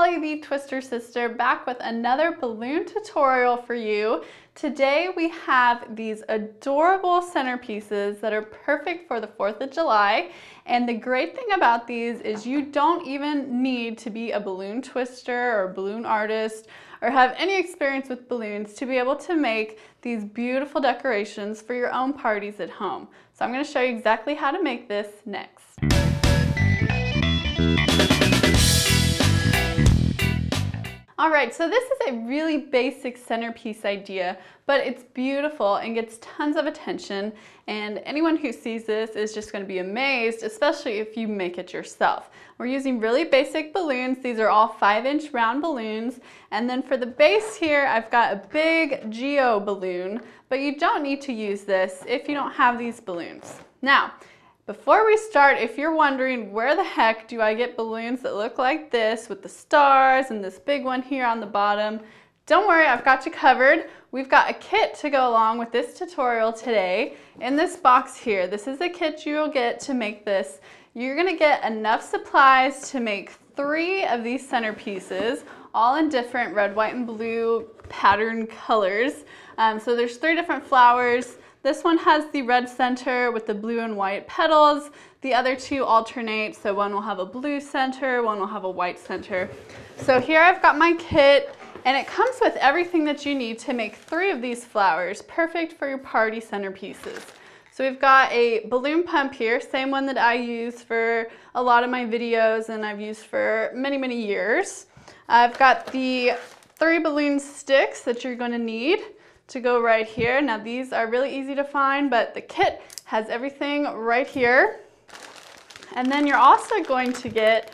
Holly, the Twister Sister, back with another balloon tutorial for you. Today we have these adorable centerpieces that are perfect for the 4th of July. And the great thing about these is you don't even need to be a balloon twister or balloon artist or have any experience with balloons to be able to make these beautiful decorations for your own parties at home. So I'm going to show you exactly how to make this next. Alright, so this is a really basic centerpiece idea, but it's beautiful and gets tons of attention, and anyone who sees this is just going to be amazed, especially if you make it yourself. We're using really basic balloons. These are all 5-inch round balloons, and then for the base here I've got a big geo balloon, but you don't need to use this if you don't have these balloons. Now, before we start, if you're wondering where the heck do I get balloons that look like this with the stars and this big one here on the bottom, don't worry, I've got you covered. We've got a kit to go along with this tutorial today. In this box here, this is the kit you'll get to make this. You're going to get enough supplies to make 3 of these centerpieces, all in different red, white, and blue pattern colors. So there's 3 different flowers. This one has the red center with the blue and white petals. The other 2 alternate, so one will have a blue center, one will have a white center. So here I've got my kit, and it comes with everything that you need to make 3 of these flowers, perfect for your party centerpieces. So we've got a balloon pump here, same one that I use for a lot of my videos and I've used for many, many years. I've got the 3 balloon sticks that you're going to need to go right here. Now these are really easy to find, but the kit has everything right here. And then you're also going to get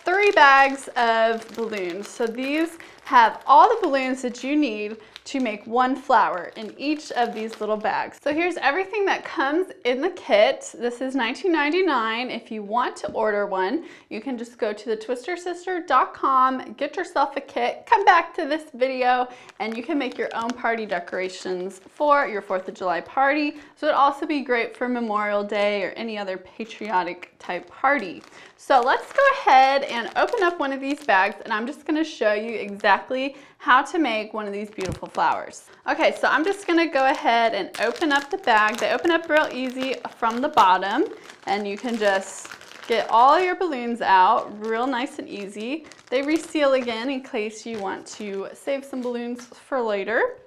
3 bags of balloons. So these have all the balloons that you need to make 1 flower in each of these little bags. So here's everything that comes in the kit. This is $19.99. If you want to order one, you can just go to thetwistersister.com, get yourself a kit, come back to this video, and you can make your own party decorations for your 4th of July party. So it'd also be great for Memorial Day or any other patriotic type party. So let's go ahead and open up one of these bags, and I'm just going to show you exactly how to make one of these beautiful flowers. Okay, so I'm just going to go ahead and open up the bag. They open up real easy from the bottom, and you can just get all your balloons out real nice and easy. They reseal again in case you want to save some balloons for later.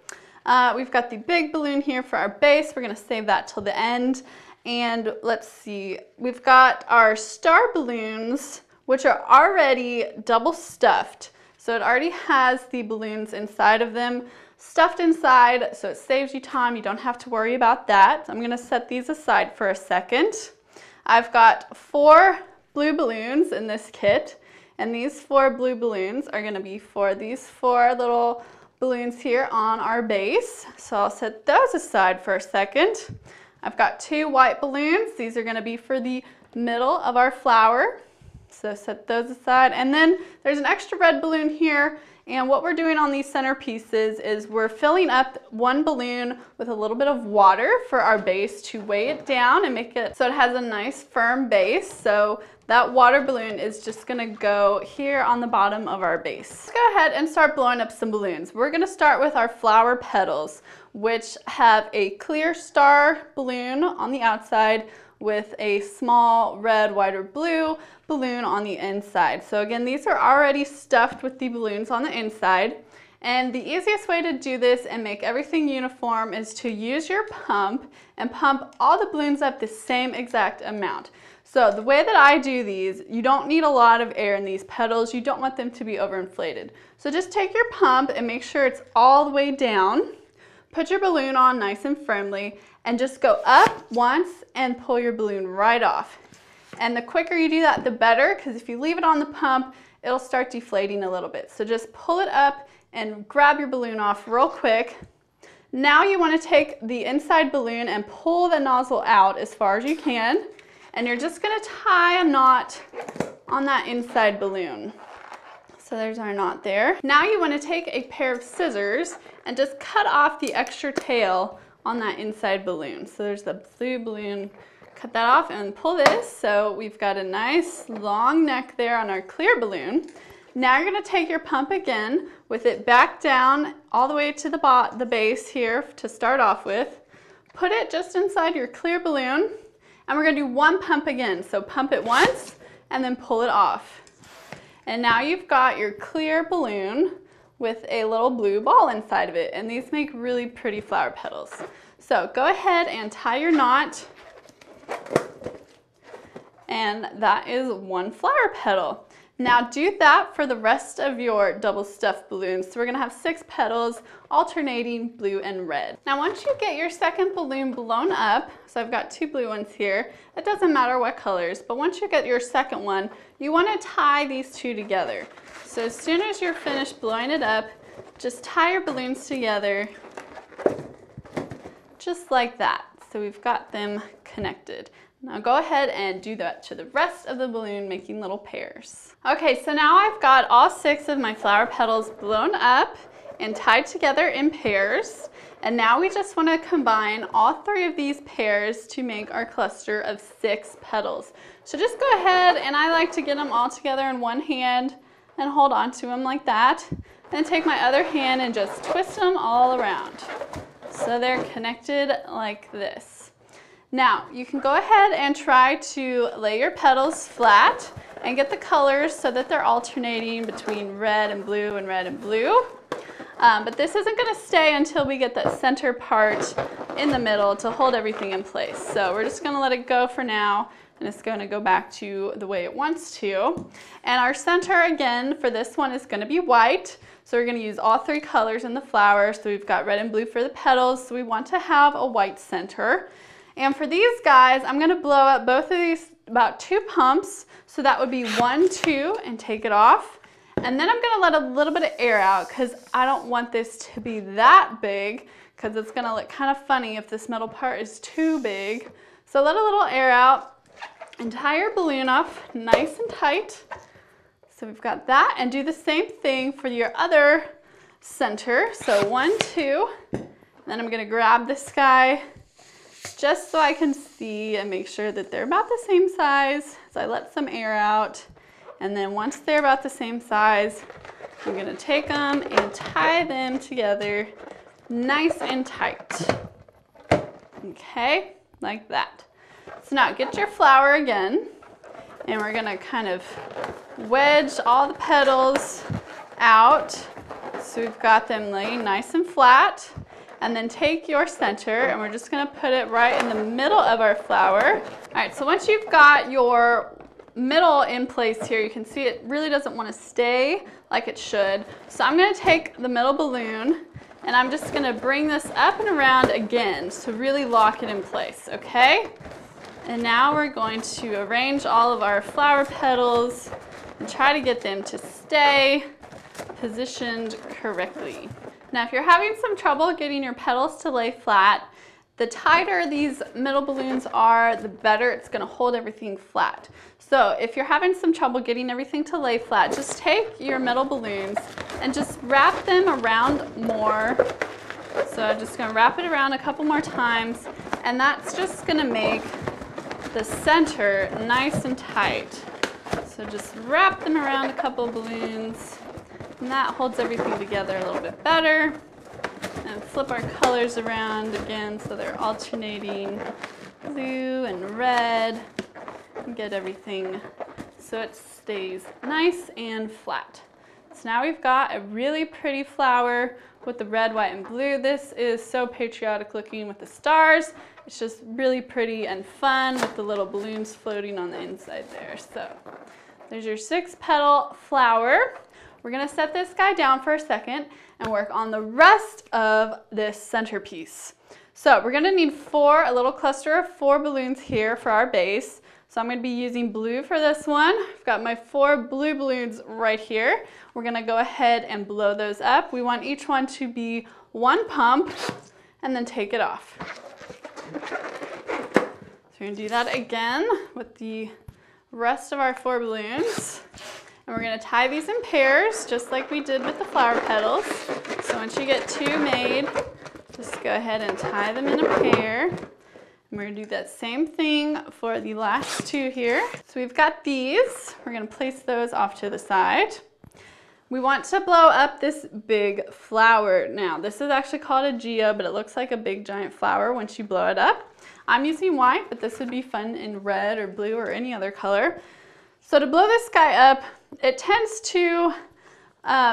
We've got the big balloon here for our base. We're going to save that till the end. And let's see, we've got our star balloons, which are already double stuffed. So it already has the balloons inside of them, stuffed inside, so it saves you time. You don't have to worry about that. I'm going to set these aside for a second. I've got 4 blue balloons in this kit, and these 4 blue balloons are going to be for these 4 little balloons here on our base. So I'll set those aside for a second. I've got 2 white balloons. These are going to be for the middle of our flower. So set those aside. And then there's an extra red balloon here. And what we're doing on these centerpieces is we're filling up 1 balloon with a little bit of water for our base to weigh it down and make it so it has a nice firm base. So that water balloon is just going to go here on the bottom of our base. Let's go ahead and start blowing up some balloons. We're going to start with our flower petals, which have a clear star balloon on the outside with a small red, white, or blue balloon on the inside. So again, these are already stuffed with the balloons on the inside. And the easiest way to do this and make everything uniform is to use your pump and pump all the balloons up the same exact amount. So the way that I do these, you don't need a lot of air in these petals. You don't want them to be overinflated. So just take your pump and make sure it's all the way down. Put your balloon on nice and firmly and just go up once and pull your balloon right off. And the quicker you do that, the better, because if you leave it on the pump, it'll start deflating a little bit. So just pull it up and grab your balloon off real quick. Now you want to take the inside balloon and pull the nozzle out as far as you can. And you're just going to tie a knot on that inside balloon. So there's our knot there. Now you want to take a pair of scissors and just cut off the extra tail on that inside balloon. So there's the blue balloon. Cut that off and pull this. So we've got a nice long neck there on our clear balloon. Now you're going to take your pump again with it back down all the way to the base here to start off with. Put it just inside your clear balloon, and we're going to do one pump again. So pump it once and then pull it off. And now you've got your clear balloon with a little blue ball inside of it, and these make really pretty flower petals. So go ahead and tie your knot, and that is one flower petal. Now do that for the rest of your double stuffed balloons. So we're gonna have 6 petals alternating blue and red. Now once you get your second balloon blown up, so I've got 2 blue ones here, it doesn't matter what colors, but once you get your second one, you wanna tie these 2 together. So as soon as you're finished blowing it up, just tie your balloons together, just like that. So we've got them connected. Now go ahead and do that to the rest of the balloon, making little pairs. Okay, so now I've got all 6 of my flower petals blown up and tied together in pairs. And now we just want to combine all 3 of these pairs to make our cluster of 6 petals. So just go ahead, and I like to get them all together in one hand and hold on to them like that. Then take my other hand and just twist them all around. So they're connected like this. Now, you can go ahead and try to lay your petals flat and get the colors so that they're alternating between red and blue and red and blue. But this isn't going to stay until we get that center part in the middle to hold everything in place. So we're just going to let it go for now, and it's going to go back to the way it wants to. And our center, again, for this one is going to be white. So we're going to use all 3 colors in the flower. So we've got red and blue for the petals, so we want to have a white center. And for these guys, I'm going to blow up both of these about 2 pumps. So that would be 1, 2, and take it off. And then I'm going to let a little bit of air out because I don't want this to be that big, because it's going to look kind of funny if this middle part is too big. So let a little air out and tie your balloon off nice and tight. So we've got that, and do the same thing for your other center. So 1, 2, and then I'm going to grab this guy just so I can see and make sure that they're about the same size. So I let some air out, and then once they're about the same size, I'm going to take them and tie them together nice and tight. Okay, like that. So now get your flower again, and we're going to kind of wedge all the petals out so we've got them laying nice and flat. And then take your center, and we're just going to put it right in the middle of our flower. All right, so once you've got your middle in place here, you can see it really doesn't want to stay like it should. So I'm going to take the middle balloon, and I'm just going to bring this up and around again to really lock it in place, okay? And now we're going to arrange all of our flower petals and try to get them to stay positioned correctly. Now, if you're having some trouble getting your petals to lay flat, the tighter these middle balloons are, the better it's going to hold everything flat. So if you're having some trouble getting everything to lay flat, just take your middle balloons and just wrap them around more. So I'm just going to wrap it around a couple more times, and that's just going to make the center nice and tight. So just wrap them around a couple of balloons. And that holds everything together a little bit better. And flip our colors around again so they're alternating blue and red. And get everything so it stays nice and flat. So now we've got a really pretty flower with the red, white, and blue. This is so patriotic looking with the stars. It's just really pretty and fun with the little balloons floating on the inside there. So there's your 6-petal flower. We're going to set this guy down for a second and work on the rest of this centerpiece. So we're going to need a little cluster of 4 balloons here for our base. So I'm going to be using blue for this one. I've got my 4 blue balloons right here. We're going to go ahead and blow those up. We want each one to be 1 pump and then take it off. So we're going to do that again with the rest of our 4 balloons. And we're going to tie these in pairs, just like we did with the flower petals. So once you get 2 made, just go ahead and tie them in a pair. And we're going to do that same thing for the last 2 here. So we've got these. We're going to place those off to the side. we want to blow up this big flower. Now, this is actually called a geo, but it looks like a big giant flower once you blow it up. I'm using white, but this would be fun in red or blue or any other color. So to blow this guy up, it tends to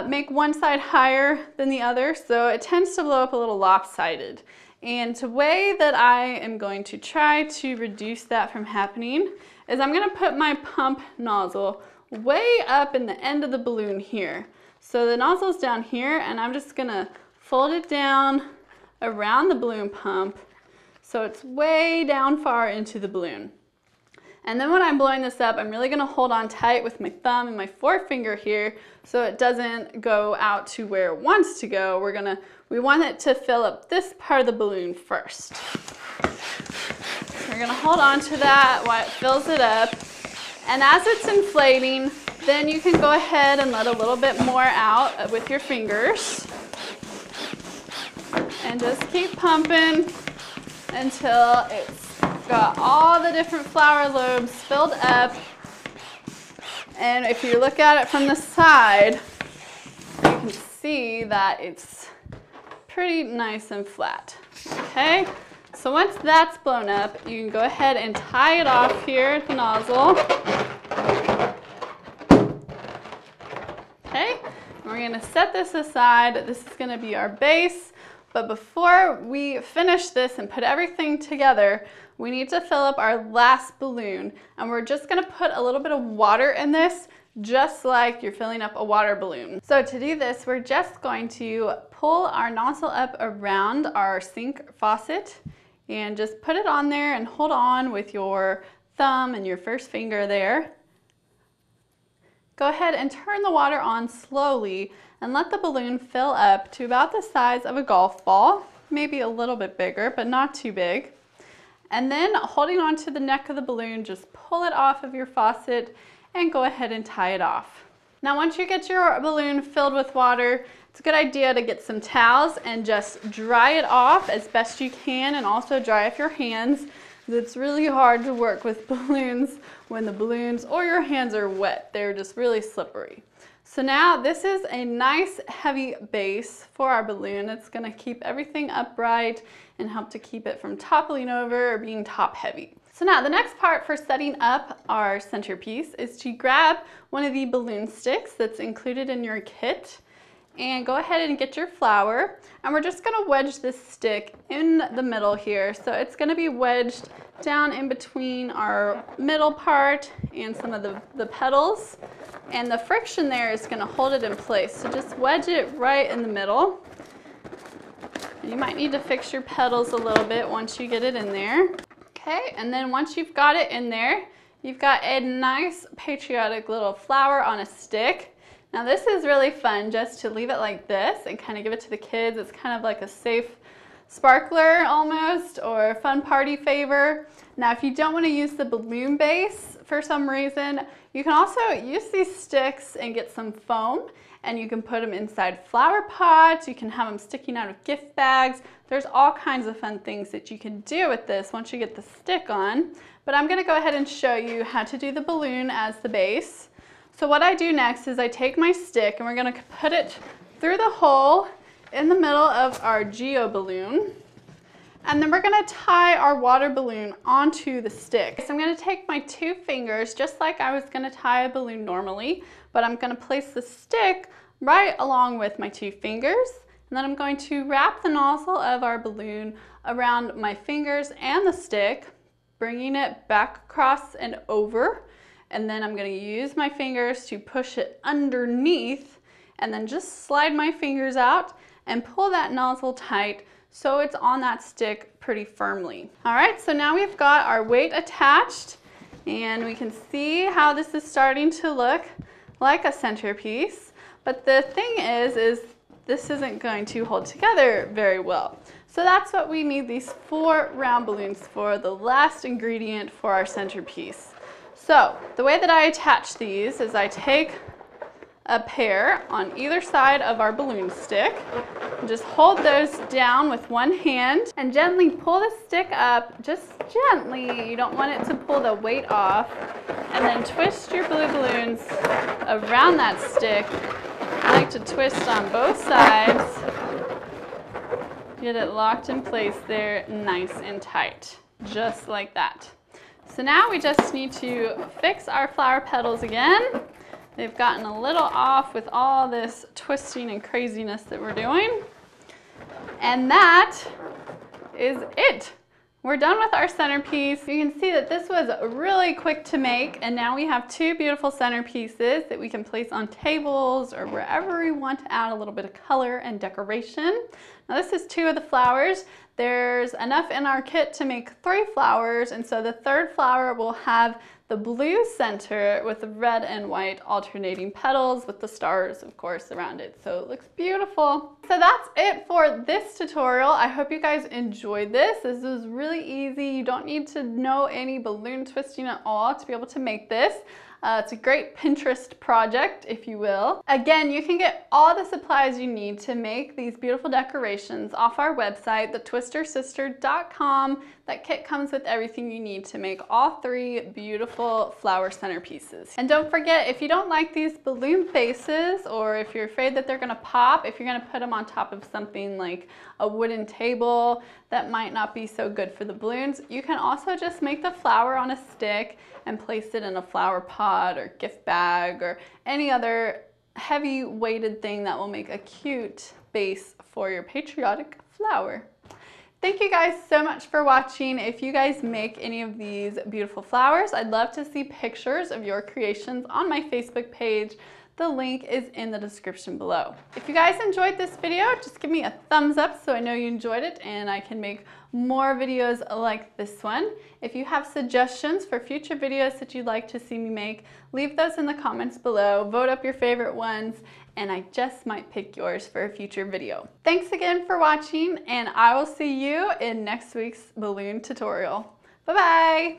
make one side higher than the other, so it tends to blow up a little lopsided. And the way that I am going to try to reduce that from happening is I'm going to put my pump nozzle way up in the end of the balloon here. So the nozzle's down here, and I'm just going to fold it down around the balloon pump so it's way down far into the balloon. And then when I'm blowing this up, I'm really going to hold on tight with my thumb and my forefinger here so it doesn't go out to where it wants to go. We want it to fill up this part of the balloon first. So we're going to hold on to that while it fills it up. And as it's inflating, then you can go ahead and let a little bit more out with your fingers. And just keep pumping until it's got all the different flower lobes filled up. And if you look at it from the side, you can see that it's pretty nice and flat. Okay, so once that's blown up, you can go ahead and tie it off here at the nozzle. Okay, and we're going to set this aside. This is going to be our base. But before we finish this and put everything together, we need to fill up our last balloon. And we're just going to put a little bit of water in this, just like you're filling up a water balloon. So to do this, we're just going to pull our nozzle up around our sink faucet and just put it on there and hold on with your thumb and your first finger there. Go ahead and turn the water on slowly and let the balloon fill up to about the size of a golf ball, maybe a little bit bigger, but not too big. And then holding on to the neck of the balloon, just pull it off of your faucet and go ahead and tie it off. Now once you get your balloon filled with water, it's a good idea to get some towels and just dry it off as best you can, and also dry off your hands. It's really hard to work with balloons when the balloons or your hands are wet. They're just really slippery. So now this is a nice heavy base for our balloon. It's going to keep everything upright and help to keep it from toppling over or being top heavy. So now the next part for setting up our centerpiece is to grab one of the balloon sticks that's included in your kit and go ahead and get your flower, and we're just going to wedge this stick in the middle here. So it's going to be wedged down in between our middle part and some of the petals, and the friction there is going to hold it in place. So just wedge it right in the middle. And you might need to fix your petals a little bit once you get it in there. Okay, and then once you've got it in there, you've got a nice patriotic little flower on a stick. Now this is really fun, just to leave it like this and kind of give it to the kids. It's kind of like a safe sparkler almost, or a fun party favor. Now if you don't want to use the balloon base for some reason, you can also use these sticks and get some foam, and you can put them inside flower pots. You can have them sticking out of gift bags. There's all kinds of fun things that you can do with this once you get the stick on. But I'm going to go ahead and show you how to do the balloon as the base. So what I do next is I take my stick and we're going to put it through the hole in the middle of our geo balloon. And then we're going to tie our water balloon onto the stick. So I'm going to take my two fingers, just like I was going to tie a balloon normally, but I'm going to place the stick right along with my two fingers. And then I'm going to wrap the nozzle of our balloon around my fingers and the stick, bringing it back across and over. And then I'm going to use my fingers to push it underneath, and then just slide my fingers out and pull that nozzle tight so it's on that stick pretty firmly. All right, so now we've got our weight attached, and we can see how this is starting to look like a centerpiece. But the thing is this isn't going to hold together very well. So that's what we need these 4 round balloons for, the last ingredient for our centerpiece. So the way that I attach these is I take a pair on either side of our balloon stick and just hold those down with one hand and gently pull the stick up, just gently. You don't want it to pull the weight off. And then twist your blue balloons around that stick I like to twist on both sides. Get it locked in place there, nice and tight, just like that. So now we just need to fix our flower petals again. They've gotten a little off with all this twisting and craziness that we're doing. And that is it. We're done with our centerpiece. You can see that this was really quick to make, and now we have two beautiful centerpieces that we can place on tables or wherever we want to add a little bit of color and decoration. Now this is 2 of the flowers. There's enough in our kit to make 3 flowers, and so the third flower will have the blue center with the red and white alternating petals with the stars, of course, around it. So it looks beautiful. So that's it for this tutorial. I hope you guys enjoyed this. This is really easy. You don't need to know any balloon twisting at all to be able to make this. It's a great Pinterest project, if you will. Again, you can get all the supplies you need to make these beautiful decorations off our website, thetwistersister.com. That kit comes with everything you need to make all 3 beautiful flower centerpieces. And don't forget, if you don't like these balloon faces, or if you're afraid that they're gonna pop, if you're gonna put them on top of something like a wooden table that might not be so good for the balloons, you can also just make the flower on a stick and place it in a flower pot or gift bag or any other heavy weighted thing that will make a cute base for your patriotic flower. Thank you guys so much for watching. If you guys make any of these beautiful flowers, I'd love to see pictures of your creations on my Facebook page. The link is in the description below. If you guys enjoyed this video, just give me a thumbs up so I know you enjoyed it and I can make more videos like this one. If you have suggestions for future videos that you'd like to see me make, leave those in the comments below. Vote up your favorite ones and I just might pick yours for a future video. Thanks again for watching, and I will see you in next week's balloon tutorial. Bye-bye!